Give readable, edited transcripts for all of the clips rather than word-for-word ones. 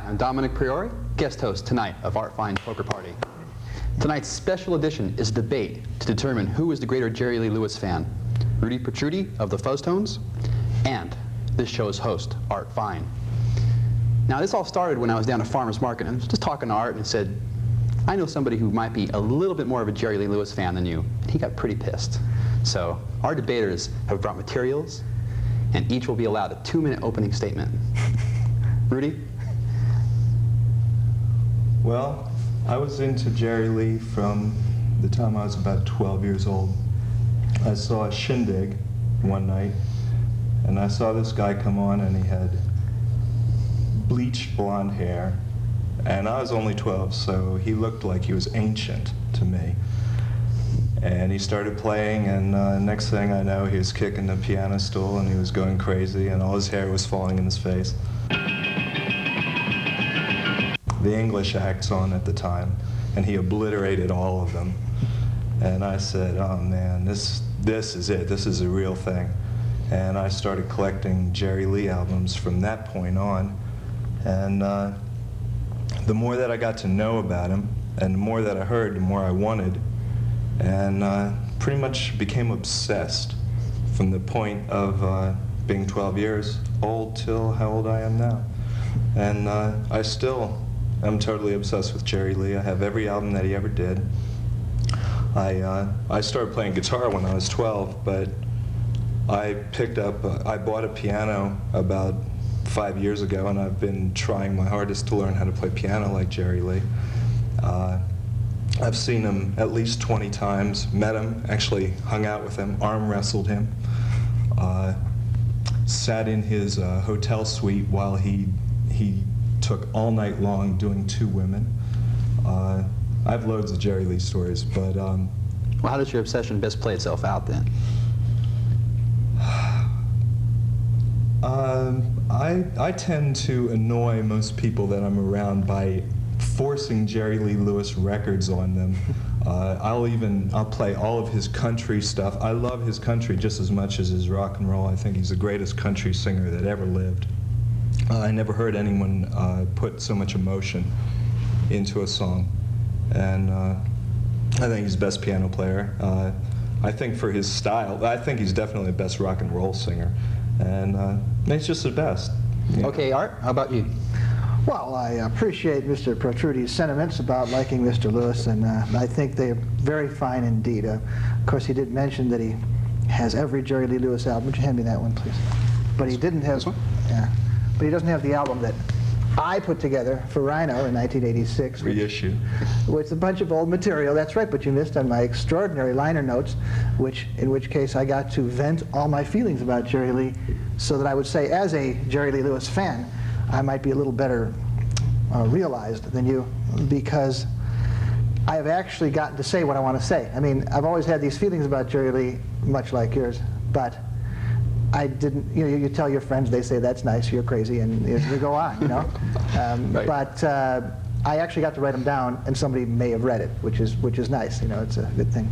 I'm Dominic Priori, guest host tonight of Art Fein Poker Party. Tonight's special edition is a debate to determine who is the greater Jerry Lee Lewis fan, Rudi Protrudi of the Fuzztones and this show's host, Art Fein. Now this all started when I was down at Farmer's Market and I was just talking to Art and said, I know somebody who might be a little bit more of a Jerry Lee Lewis fan than you. And he got pretty pissed. So our debaters have brought materials and each will be allowed a 2-minute opening statement. Rudi? Well, I was into Jerry Lee from the time I was about 12 years old. I saw a shindig one night, and I saw this guy come on, and he had bleached blonde hair, and I was only 12, so he looked like he was ancient to me. And he started playing, and next thing I know, he was kicking the piano stool, and he was going crazy, and all his hair was falling in his face. The English act's on at the time, and he obliterated all of them. And I said, oh man, this is it, this is a real thing. And I started collecting Jerry Lee albums from that point on. And the more that I got to know about him, and the more that I heard, the more I wanted. And pretty much became obsessed from the point of being 12 years old till how old I am now. And I still am totally obsessed with Jerry Lee. I have every album that he ever did. I started playing guitar when I was 12, but I bought a piano about 5 years ago, and I've been trying my hardest to learn how to play piano like Jerry Lee. I've seen him at least 20 times, met him, actually hung out with him, arm wrestled him, sat in his hotel suite while he took all night long doing 2 women. I have loads of Jerry Lee stories, but... well, how does your obsession best play itself out then? I tend to annoy most people that I'm around by forcing Jerry Lee Lewis records on them. I'll play all of his country stuff. I love his country just as much as his rock and roll. I think he's the greatest country singer that ever lived. I never heard anyone put so much emotion into a song. And I think he's the best piano player. I think for his style, I think he's definitely the best rock and roll singer. And he's just the best. Yeah. Okay, Art, how about you? Well, I appreciate Mr. Protrudi's sentiments about liking Mr. Lewis, and I think they're very fine indeed. Of course, he did mention that he has every Jerry Lee Lewis album. Would you hand me that one, please? But he didn't have... This one? Yeah. But he doesn't have the album that I put together for Rhino in 1986. Reissue. Which is a bunch of old material. That's right, but you missed on my extraordinary liner notes, in which case I got to vent all my feelings about Jerry Lee, so that I would say, as a Jerry Lee Lewis fan, I might be a little better realized than you, because I have actually gotten to say what I want to say. I mean, I've always had these feelings about Jerry Lee, much like yours, but I didn't, you tell your friends, they say, that's nice, you're crazy, and you go on, you know. Right. But I actually got to write them down, and somebody may have read it, which is nice, you know, it's a good thing.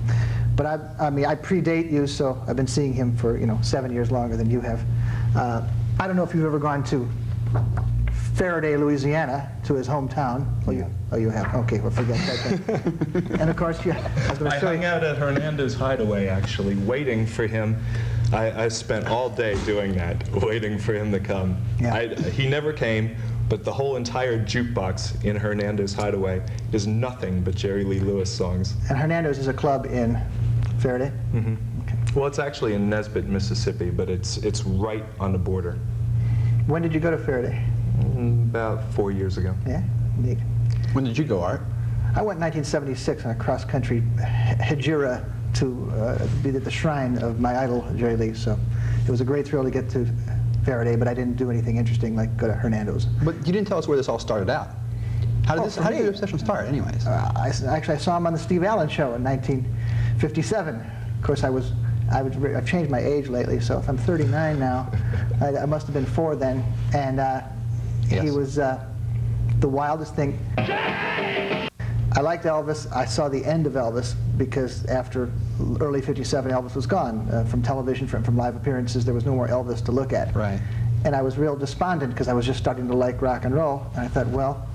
But I mean, I predate you, so I've been seeing him for, 7 years longer than you have. I don't know if you've ever gone to Faraday, Louisiana, to his hometown. Oh, you have? Okay, well, forget that. And of course, I hung out at Hernando's Hideaway, actually, waiting for him. I spent all day doing that, waiting for him to come. Yeah. He never came, but the whole entire jukebox in Hernando's Hideaway is nothing but Jerry Lee Lewis songs. And Hernando's is a club in Faraday? Mm-hmm. Okay. Well, it's actually in Nesbitt, Mississippi, but it's right on the border. When did you go to Faraday? About 4 years ago. Yeah, neat. When did you go, Art? I went in 1976 on a cross-country hejira to be at the shrine of my idol, Jerry Lee. So it was a great thrill to get to Faraday, but I didn't do anything interesting like go to Hernando's. But you didn't tell us where this all started out. How did your obsession start, anyways? I saw him on the Steve Allen Show in 1957. Of course, I've changed my age lately, so if I'm 39 now, I must have been 4 then. And yes. He was the wildest thing. I liked Elvis. I saw the end of Elvis because after early '57, Elvis was gone from television, from live appearances. There was no more Elvis to look at. Right. And I was real despondent because I was just starting to like rock and roll. And I thought, well,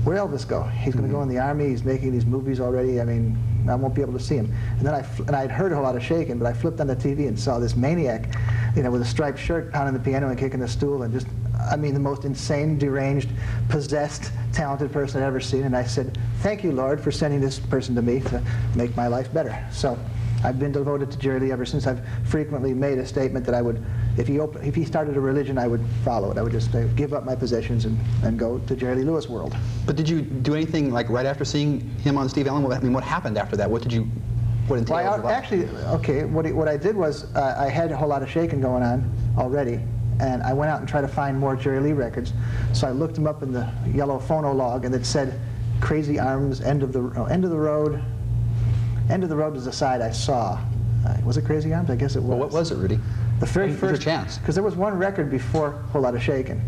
where'd Elvis go? He's going to go in the Army. He's making these movies already. I mean, I won't be able to see him. And then I'd heard a whole lot of shaking, but I flipped on the TV and saw this maniac, you know, with a striped shirt, pounding the piano and kicking the stool, and just, I mean, the most insane, deranged, possessed, talented person I'd ever seen. And I said, thank you, Lord, for sending this person to me to make my life better. So I've been devoted to Jerry Lee ever since. I've frequently made a statement that I would, if he started a religion, I would follow it. I would just give up my possessions and go to Jerry Lee Lewis world. But did you do anything like right after seeing him on Steve Allen? I mean, what happened after that? What entailed your life? Actually, okay, what I did was I had a whole lot of shaking going on already, and I went out and tried to find more Jerry Lee records. So I looked them up in the yellow phono log, and it said Crazy Arms, End of the Road. End of the Road was the side I saw. Was it Crazy Arms? I guess it was. Well, what was it, Rudy? The very Here's your first chance. Because there was one record before Whole Lot of Shakin',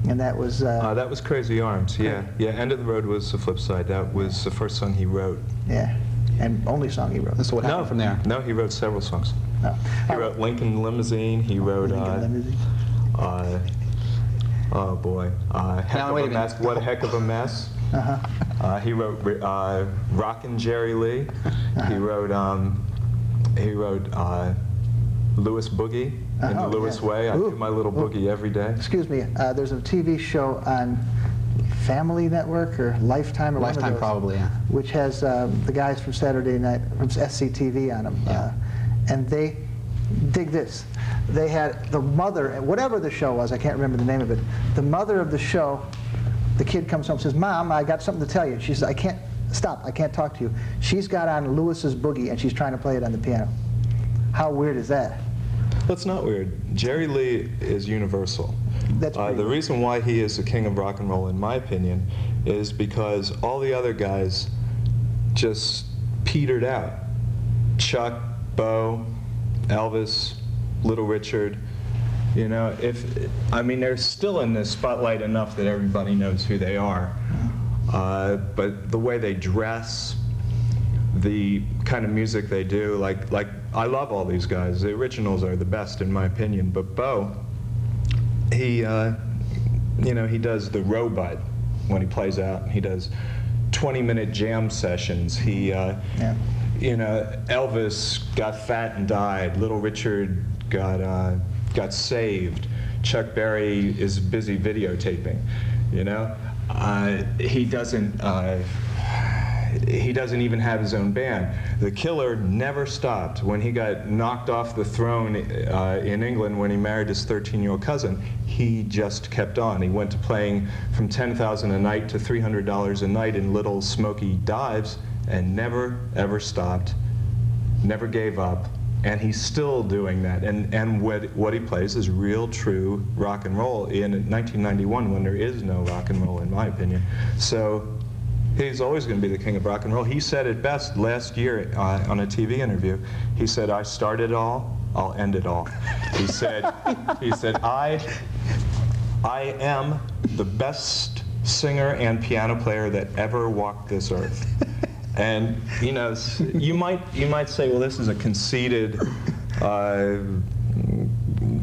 and that was. That was Crazy Arms. Yeah, yeah. End of the Road was the flip side. That was the first song he wrote. Yeah, and only song he wrote. So what happened from there? No, he wrote several songs. No. He wrote Lincoln Limousine. He wrote. Lincoln Limousine. Oh boy, Wait a minute. What a heck of a mess. He wrote Rockin' Jerry Lee. He wrote Lewis Boogie in the Lewis Way. I do my little boogie every day. Excuse me. There's a TV show on Family Network or Lifetime or one of Lifetime, those, probably, yeah. which has the guys from Saturday Night from SCTV on them, and they dig this. They had the mother, whatever the show was, I can't remember the name of it. The mother of the show. The kid comes home and says, Mom, I got something to tell you. She says, I can't talk to you. She's got on Lewis's Boogie and she's trying to play it on the piano. How weird is that? That's not weird. Jerry Lee is universal. That's the reason why he is the king of rock and roll, in my opinion, is because all the other guys just petered out. Chuck, Bo, Elvis, Little Richard. You know, I mean, they're still in the spotlight enough that everybody knows who they are. But the way they dress, the kind of music they do, like I love all these guys. The originals are the best in my opinion. But Bo, he does the robot when he plays out. He does 20-minute jam sessions. He, Elvis got fat and died. Little Richard got saved. Chuck Berry is busy videotaping. You know, he doesn't even have his own band. The Killer never stopped. When he got knocked off the throne in England when he married his 13-year-old cousin, he just kept on. He went to playing from $10,000 a night to $300 a night in little smoky dives and never ever stopped, never gave up. And he's still doing that. And what he plays is real, true rock and roll in 1991 when there is no rock and roll, in my opinion. So he's always going to be the king of rock and roll. He said it best last year on a TV interview. He said, I started it all, I'll end it all. He said, I am the best singer and piano player that ever walked this earth. And you know, you might say, well, this is a conceited, a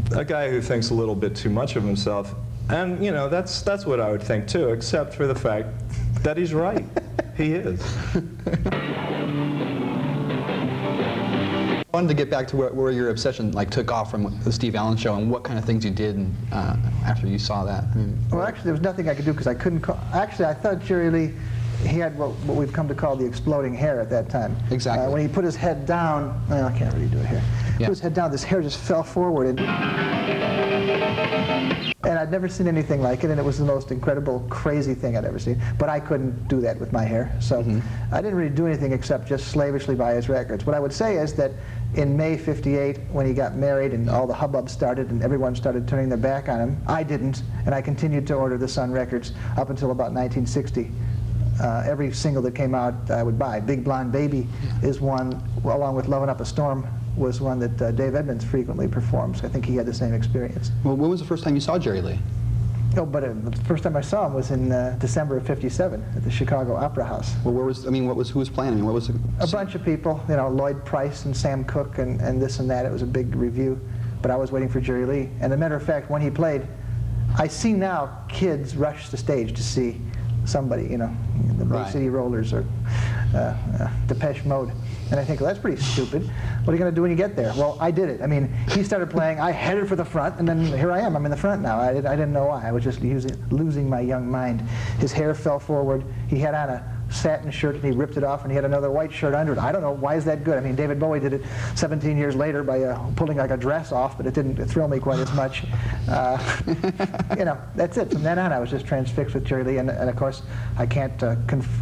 guy who thinks a little bit too much of himself. And you know, that's what I would think too, except for the fact that he's right. He is. I wanted to get back to where your obsession took off from the Steve Allen show and what kind of things you did after you saw that. Well, actually, there was nothing I could do because I couldn't. Actually, I thought Jerry Lee. He had what we've come to call the exploding hair at that time. Exactly. When he put his head down, well, I can't really do it here. Put his head down, this hair just fell forward. And I'd never seen anything like it, and it was the most incredible, crazy thing I'd ever seen. But I couldn't do that with my hair. So I didn't really do anything except just slavishly buy his records. What I would say is that in May '58, when he got married and all the hubbub started and everyone started turning their back on him, I didn't, and I continued to order the Sun records up until about 1960. Every single that came out I would buy. Big Blonde Baby is one, along with Lovin' Up a Storm, was one that Dave Edmunds frequently performs. I think he had the same experience. Well, when was the first time you saw Jerry Lee? Oh, but the first time I saw him was in December of '57 at the Chicago Opera House. Well, who was playing? I mean, what was a bunch of people, you know, Lloyd Price and Sam Cooke and this and that. It was a big review, but I was waiting for Jerry Lee. And as a matter of fact, when he played, I see now kids rush the stage to see somebody, you know, the Bay Right. City Rollers or Depeche Mode. And I think, well, that's pretty stupid. What are you going to do when you get there? Well, I did it. I mean, he started playing, I headed for the front, and then here I am. I'm in the front now. I didn't know why. I was just losing my young mind. His hair fell forward. He had on a satin shirt, and he ripped it off, and he had another white shirt under it. I don't know, why is that good? I mean, David Bowie did it 17 years later by pulling like a dress off, but it didn't thrill me quite as much. You know, that's it. From then on, I was just transfixed with Jerry Lee, and of course, I can't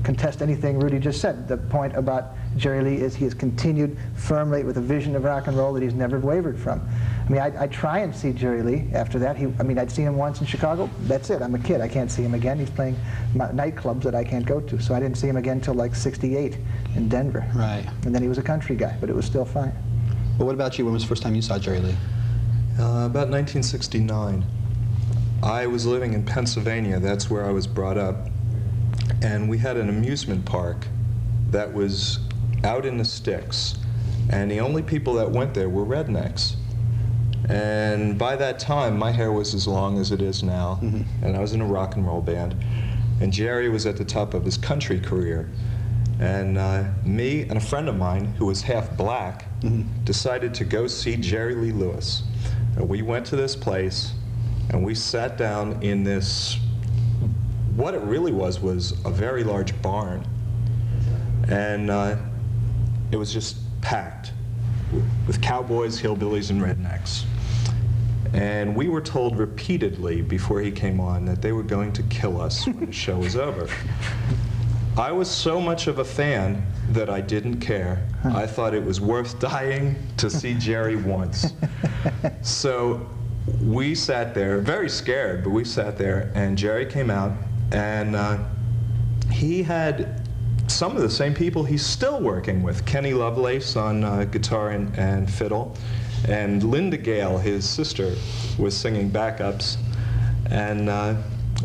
contest anything Rudi just said. The point about Jerry Lee is he has continued firmly with a vision of rock and roll that he's never wavered from. I mean, I try and see Jerry Lee after that. I mean, I'd seen him once in Chicago. That's it. I'm a kid. I can't see him again. He's playing nightclubs that I can't go to. So I didn't see him again until like '68 in Denver. Right. And then he was a country guy, but it was still fine. Well, what about you? When was the first time you saw Jerry Lee? About 1969. I was living in Pennsylvania. That's where I was brought up. And we had an amusement park that was out in the sticks. And the only people that went there were rednecks. And by that time, my hair was as long as it is now, and I was in a rock and roll band. And Jerry was at the top of his country career. And me and a friend of mine, who was half black, decided to go see Jerry Lee Lewis. And we went to this place, and we sat down in this, what it really was a very large barn. And it was just packed with cowboys, hillbillies, and rednecks. And we were told repeatedly before he came on that they were going to kill us when the show was over. I was so much of a fan that I didn't care. I thought it was worth dying to see Jerry once. So we sat there, very scared, but we sat there, and Jerry came out, and he had some of the same people he's still working with. Kenny Lovelace on guitar and fiddle, and Linda Gale, his sister, was singing backups, and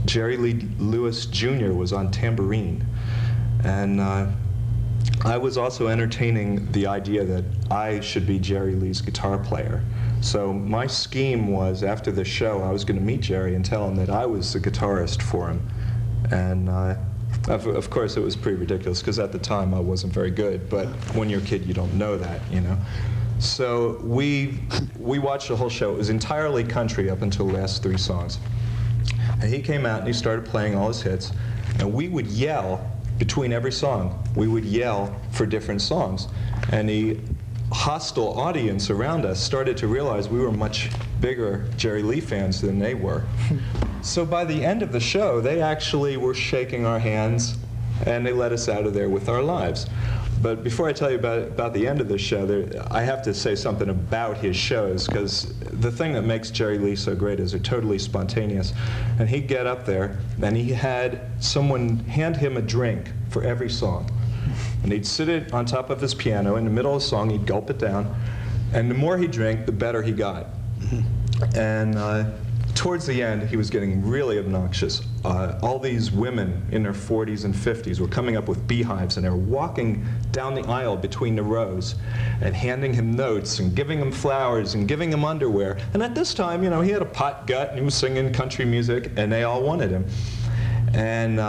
Jerry Lee Lewis Jr. was on tambourine. And I was also entertaining the idea that I should be Jerry Lee's guitar player. So my scheme was, after the show, I was going to meet Jerry and tell him that I was the guitarist for him. And of course, it was pretty ridiculous, because at the time I wasn't very good, but when you're a kid, you don't know that, you know. So we watched the whole show. It was entirely country up until the last 3 songs. And he came out and he started playing all his hits, and we would yell between every song. We would yell for different songs. And the hostile audience around us started to realize we were much bigger Jerry Lee fans than they were. So by the end of the show, they actually were shaking our hands, and they let us out of there with our lives. But before I tell you about the end of the show, I have to say something about his shows, because the thing that makes Jerry Lee so great is they're totally spontaneous. And he'd get up there, and he had someone hand him a drink for every song. And he'd sit it on top of his piano. In the middle of the song, he'd gulp it down. And the more he drank, the better he got. And towards the end, he was getting really obnoxious. All these women in their 40s and 50s were coming up with beehives, and they were walking down the aisle between the rows and handing him notes and giving him flowers and giving him underwear. And at this time, you know, he had a pot gut and he was singing country music, and they all wanted him. And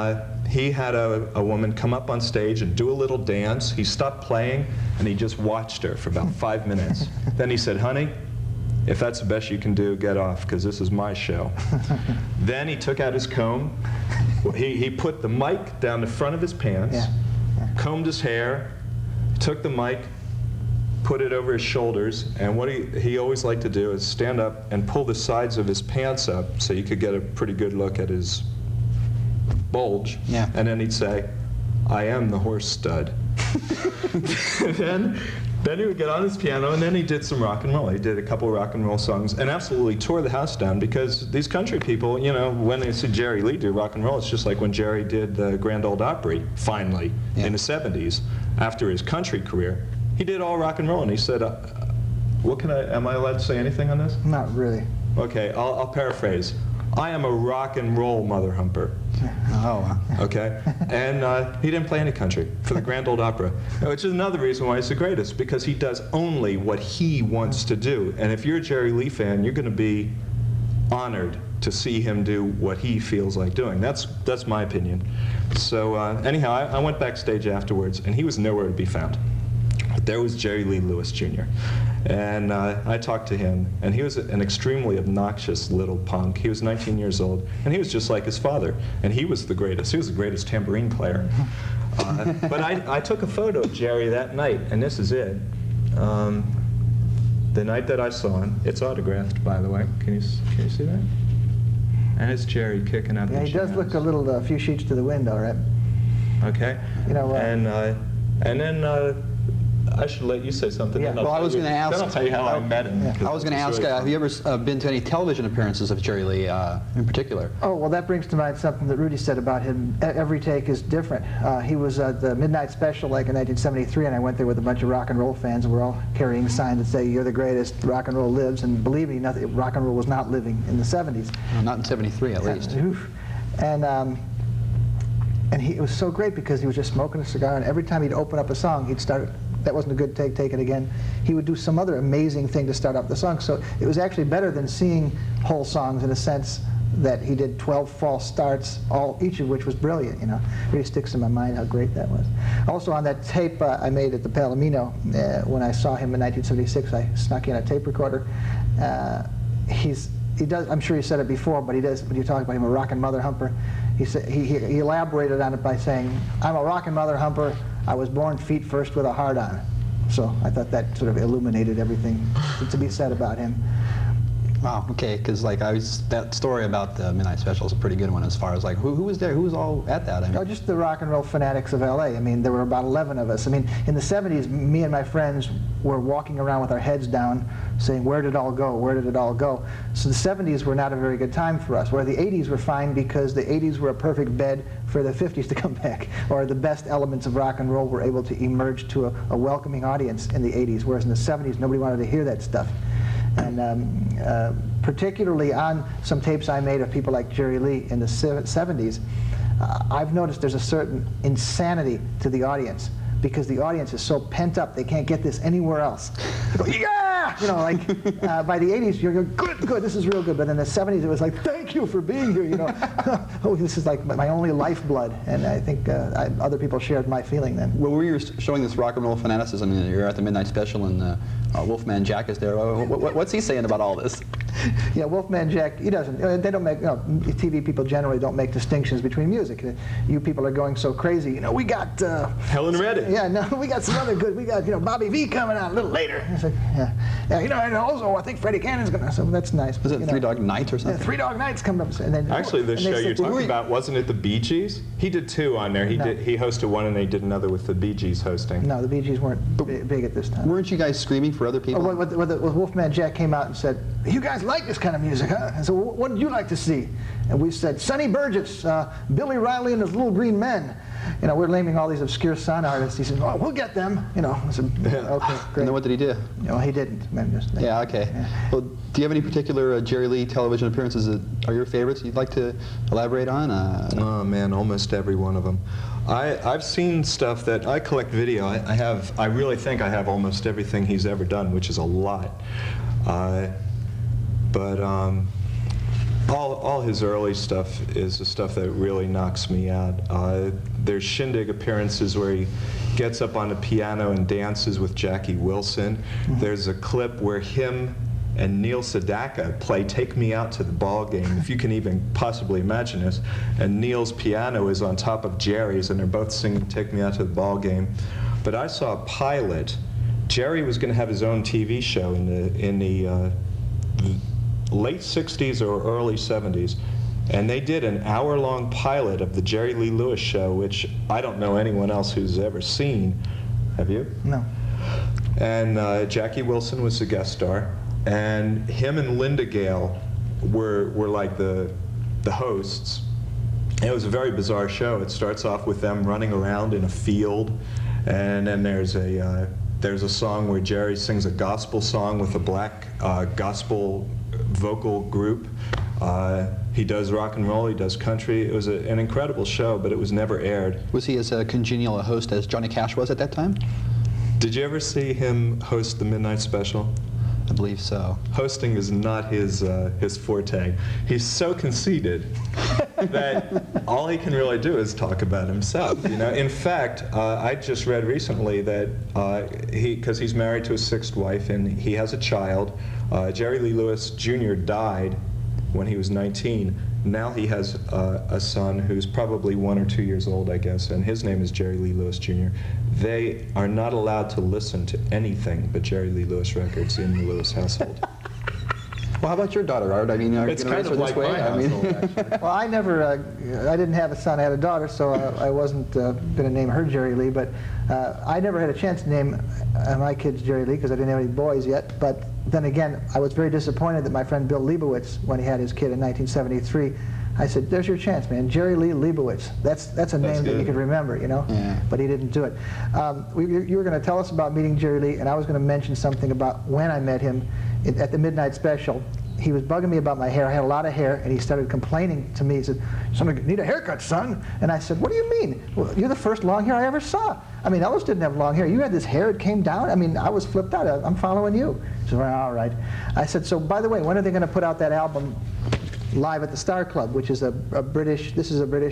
he had a woman come up on stage and do a little dance. He stopped playing, and he just watched her for about 5 minutes. Then he said, "Honey, if that's the best you can do, get off, because this is my show." Then he took out his comb. He put the mic down the front of his pants, combed his hair, took the mic, put it over his shoulders, and what he always liked to do is stand up and pull the sides of his pants up so you could get a pretty good look at his bulge. Yeah. And then he'd say, "I am the horse stud." Then he would get on his piano, and then he did some rock and roll. He did a couple of rock and roll songs and absolutely tore the house down, because these country people, you know, when they see Jerry Lee do rock and roll, it's just like when Jerry did the Grand Ole Opry, finally, in the 70s, after his country career. He did all rock and roll, and he said, am I allowed to say anything on this? Not really. Okay, I'll paraphrase. "I am a rock and roll mother humper." Oh, Okay? And he didn't play any country for the Grand Ole Opry, which is another reason why he's the greatest, because he does only what he wants to do. And if you're a Jerry Lee fan, you're going to be honored to see him do what he feels like doing. That's my opinion. So anyhow, I went backstage afterwards, and he was nowhere to be found. But there was Jerry Lee Lewis Jr. And I talked to him, and he was an extremely obnoxious little punk. He was 19 years old, and he was just like his father. And he was the greatest. He was the greatest tambourine player. But I took a photo of Jerry that night, and this is it. The night that I saw him. It's autographed, by the way. Can you see that? And it's Jerry kicking out the Yeah, he does look a few sheets to the wind, all right. Okay. You know, and then I should let you say something. Yeah. Well, I was going to ask. Then I'll tell you how I met him. Yeah. I was going to ask, have you ever been to any television appearances of Jerry Lee in particular? Oh, well, that brings to mind something that Rudi said about him. Every take is different. He was at the Midnight Special like in 1973, and I went there with a bunch of rock and roll fans, and we're all carrying signs that say, "You're the greatest, rock and roll lives." And believe me, rock and roll was not living in the 70s. Well, not in '73, at least. Oof. And it was so great because he was just smoking a cigar, and every time he'd open up a song, he'd start, that wasn't a good take, take it again. He would do some other amazing thing to start up the song. So it was actually better than seeing whole songs in a sense that he did 12 false starts, each of which was brilliant, you know. It really sticks in my mind how great that was. Also on that tape I made at the Palomino, when I saw him in 1976, I snuck in a tape recorder. He does, I'm sure he said it before, but he does, when you talk about him, a rockin' mother humper, he elaborated on it by saying, "I'm a rockin' mother humper. I was born feet first with a hard on." So I thought that sort of illuminated everything to be said about him. Wow. Okay. Because that story about the Midnight Special is a pretty good one as far as like who was there, who was all at that. I mean, Oh, just the rock and roll fanatics of L.A. I mean, there were about 11 of us. I mean, in the 70s, me and my friends were walking around with our heads down, saying, "Where did it all go? Where did it all go?" So the 70s were not a very good time for us. Where the 80s were fine because the 80s were a perfect bed for the 50s to come back, or the best elements of rock and roll were able to emerge to a welcoming audience in the 80s. Whereas in the 70s, nobody wanted to hear that stuff. And particularly on some tapes I made of people like Jerry Lee in the 70s, I've noticed there's a certain insanity to the audience because the audience is so pent up, they can't get this anywhere else. They go, "Yeah!" You know, like by the 80s, you're going, "Good, this is real good." But in the 70s, it was like, "Thank you for being here," you know. "Oh, this is like my only lifeblood." And I think other people shared my feeling then. well, when you were showing this rock and roll fanaticism, you're at the Midnight Special, and Wolfman Jack is there. What's he saying about all this? Yeah, Wolfman Jack, he doesn't, they don't make, TV people generally don't make distinctions between music. You people are going so crazy, we got... Helen Reddy. Yeah, no, we got some other good, we got, Bobby V coming out a little later. It's like, yeah, and also I think Freddie Cannon's going to, so that's nice. Was it Three Dog Night or something? Yeah, Three Dog Night's coming up. And then, Actually, the show you're talking about, wasn't it the Bee Gees? He did two on there. He hosted one, and they did another with the Bee Gees hosting. No, the Bee Gees weren't big at this time. Weren't you guys screaming for other people? Well, Wolfman Jack came out and said, "You guys like this kind of music, huh?" And so, "What would you like to see?" And we said, "Sonny Burgess, Billy Riley and his Little Green Men." We're naming all these obscure son artists. He said, "Oh, we'll get them." I said, "Okay, great." And then what did he do? He didn't. Yeah, okay. Yeah. Well, do you have any particular Jerry Lee television appearances that are your favorites you'd like to elaborate on? Oh man, almost every one of them. I've seen stuff that I collect video. I really think I have almost everything he's ever done, which is a lot. But all his early stuff is the stuff that really knocks me out. There's shindig appearances where he gets up on the piano and dances with Jackie Wilson. Mm-hmm. There's a clip where him and Neil Sedaka play "Take Me Out to the Ball Game," if you can even possibly imagine this. And Neil's piano is on top of Jerry's, and they're both singing "Take Me Out to the Ball Game." But I saw a pilot. Jerry was going to have his own TV show in the late 60s or early 70s, and they did an hour-long pilot of the Jerry Lee Lewis show, which I don't know anyone else who's ever seen. Have you? No. And Jackie Wilson was the guest star, and him and Linda Gale were like the hosts. And it was a very bizarre show. It starts off with them running around in a field, and then there's a song where Jerry sings a gospel song with a black gospel vocal group. He does rock and roll, he does country. It was an incredible show, but it was never aired. Was he as congenial a host as Johnny Cash was at that time? Did you ever see him host the Midnight Special? believe so. Hosting is not his forte. He's so conceited that all he can really do is talk about himself. You know, in fact, I just read recently that because he's married to his sixth wife and he has a child. Jerry Lee Lewis Jr. died when he was 19. Now he has a son who's probably 1 or 2 years old, I guess, and his name is Jerry Lee Lewis Jr. They are not allowed to listen to anything but Jerry Lee Lewis records in the Lewis household. Well, how about your daughter, Art? I mean, are you It's going to kind raise her of this like way? my I mean, household, actually. Well, I didn't have a son, I had a daughter, so I wasn't going to name her Jerry Lee, but I never had a chance to name my kids Jerry Lee because I didn't have any boys yet. But then again, I was very disappointed that my friend Bill Leibowitz, when he had his kid in 1973, I said, there's your chance, man, Jerry Lee Leibowitz. That's a name that you could remember, you know? Yeah. But he didn't do it. You were going to tell us about meeting Jerry Lee, and I was going to mention something about when I met him at the Midnight Special. He was bugging me about my hair. I had a lot of hair, and he started complaining to me. He said, "Son, I need a haircut, son." And I said, "What do you mean? Well, you're the first long hair I ever saw. I mean, Ellis didn't have long hair. You had this hair, it came down. I mean, I was flipped out. I'm following you." He said, "Well, all right." I said, "So, by the way, when are they going to put out that album live at the Star Club, which is a British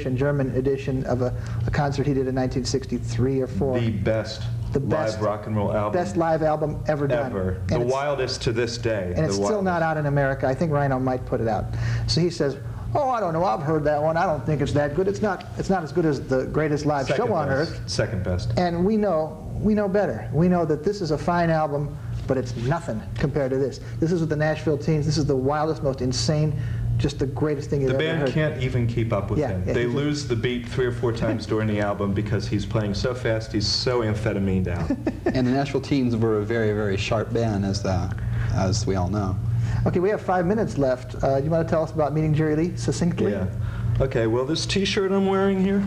and German edition of a concert he did in 1963 or 4. The best live rock and roll album. Best live album ever done. Ever. The wildest to this day. And it's still not out in America. I think Rhino might put it out. So he says, "Oh, I don't know. I've heard that one. I don't think it's that good. It's not as good as the greatest live show on earth." Second best. And we know better. We know that this is a fine album, but it's nothing compared to this. This is with the Nashville Teens. This is the wildest, most insane, just the greatest thing you've ever heard. The band can't even keep up with him. Yeah, they lose the beat 3 or 4 times during the album because he's playing so fast, he's so amphetamine out. and the Nashville Teens were a very, very sharp band, as we all know. Okay, we have 5 minutes left. You want to tell us about meeting Jerry Lee succinctly? Yeah. Okay, well, this T-shirt I'm wearing here,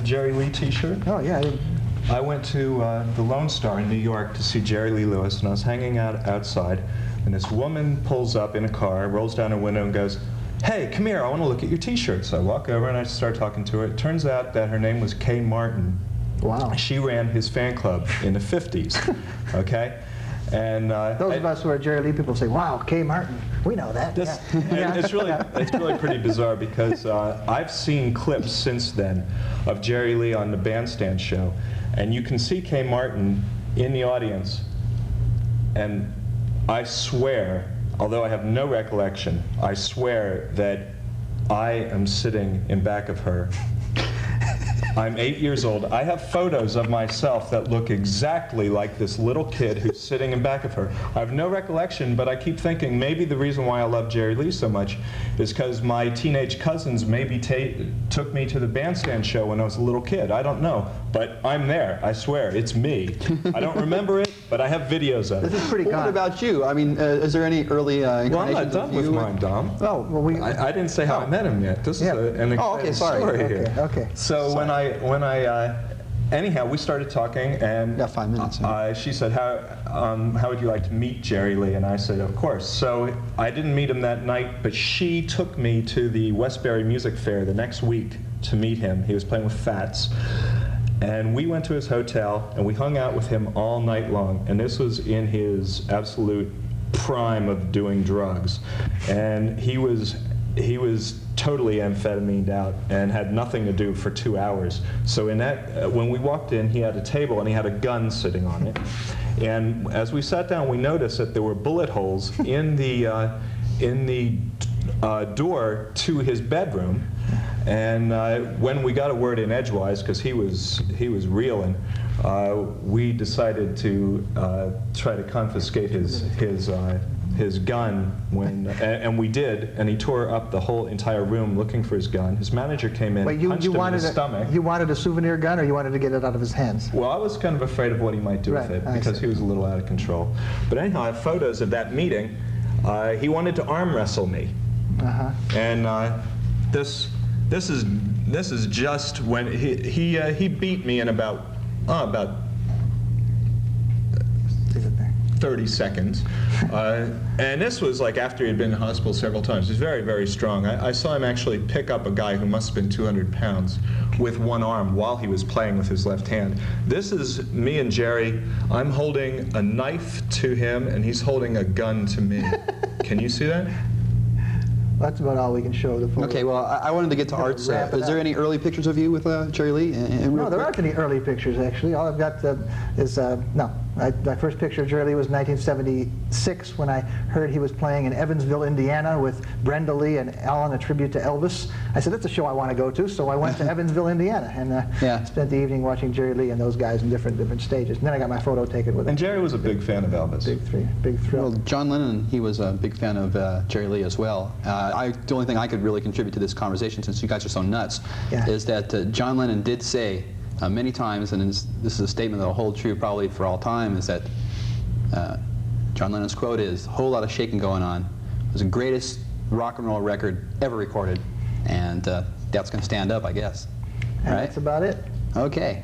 Jerry Lee T-shirt. Oh, yeah. I went to the Lone Star in New York to see Jerry Lee Lewis, and I was hanging out outside, and this woman pulls up in a car, rolls down her window, and goes, "Hey, come here, I want to look at your T-shirt." So I walk over and I start talking to her. It turns out that her name was Kay Martin. Wow. She ran his fan club in the 50s, okay? And Those of us who are Jerry Lee people say, "Wow, Kay Martin, we know that." and it's really pretty bizarre because I've seen clips since then of Jerry Lee on the Bandstand show, and you can see Kay Martin in the audience, and I swear, although I have no recollection, I swear that I am sitting in back of her. I'm 8 years old. I have photos of myself that look exactly like this little kid who's sitting in back of her. I have no recollection, but I keep thinking maybe the reason why I love Jerry Lee so much is because my teenage cousins maybe took me to the Bandstand show when I was a little kid. I don't know, but I'm there. I swear, it's me. I don't remember it, but I have videos of it. This is pretty Well, what gone. about you? I mean, is there any early Well, I'm incarnations not done of with you? mine, Dom. Oh, well, I didn't say how I met him yet. This is an exciting story here. Okay. So when I anyhow, we started talking, and Yeah, 5 minutes. she said, how would you like to meet Jerry Lee? And I said, of course. So I didn't meet him that night, but she took me to the Westbury Music Fair the next week to meet him. He was playing with Fats. And we went to his hotel, and we hung out with him all night long. And this was in his absolute prime of doing drugs. And he was totally amphetamine out and had nothing to do for 2 hours. So in that, when we walked in, he had a table and he had a gun sitting on it. And as we sat down, we noticed that there were bullet holes in the door to his bedroom. And when we got a word in edgewise, because he was reeling, we decided to try to confiscate his gun and we did, and he tore up the whole entire room looking for his gun. His manager came in, punched him in the stomach. You wanted a souvenir gun, or you wanted to get it out of his hands? Well, I was kind of afraid of what he might do with it because he was a little out of control. But anyhow, I have photos of that meeting. He wanted to arm wrestle me, and this is just when he beat me in about 30 seconds. And this was like after he had been in hospital several times. He's very, very strong. I saw him actually pick up a guy who must have been 200 pounds with one arm while he was playing with his left hand. This is me and Jerry. I'm holding a knife to him, and he's holding a gun to me. Can you see that? That's about all we can show the photo. Okay, well, I wanted to get to Art's. Is there any early pictures of you with Jerry Lee? No, there aren't any early pictures, actually. All I've got is, no. My first picture of Jerry Lee was 1976 when I heard he was playing in Evansville, Indiana with Brenda Lee and Alan, a tribute to Elvis. I said, that's a show I want to go to, so I went to Evansville, Indiana, and spent the evening watching Jerry Lee and those guys in different stages. And then I got my photo taken with him. And Jerry was a big fan of Elvis. Big thrill. Well, John Lennon, he was a big fan of Jerry Lee as well. The only thing I could really contribute to this conversation, since you guys are so nuts, is that John Lennon did say many times, and this is a statement that will hold true probably for all time, is that John Lennon's quote is, "A whole lot of shaking going on. It was the greatest rock and roll record ever recorded," and that's going to stand up, I guess. And right? that's about it. Okay.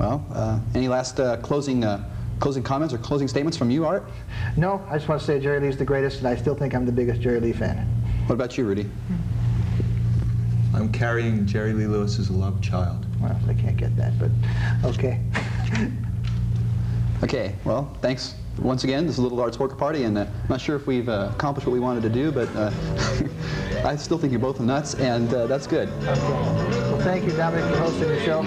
Well, any last closing comments or closing statements from you, Art? No, I just want to say Jerry Lee's the greatest, and I still think I'm the biggest Jerry Lee fan. What about you, Rudy? I'm carrying Jerry Lee Lewis's love child. Well, I can't get that, but okay. Okay, well, thanks once again. This is Little Art's Poker Party, and I'm not sure if we've accomplished what we wanted to do, but I still think you're both nuts, and that's good. Okay. Well, thank you, Dominic, for hosting the show.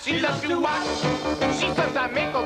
She loves to watch. She says I make her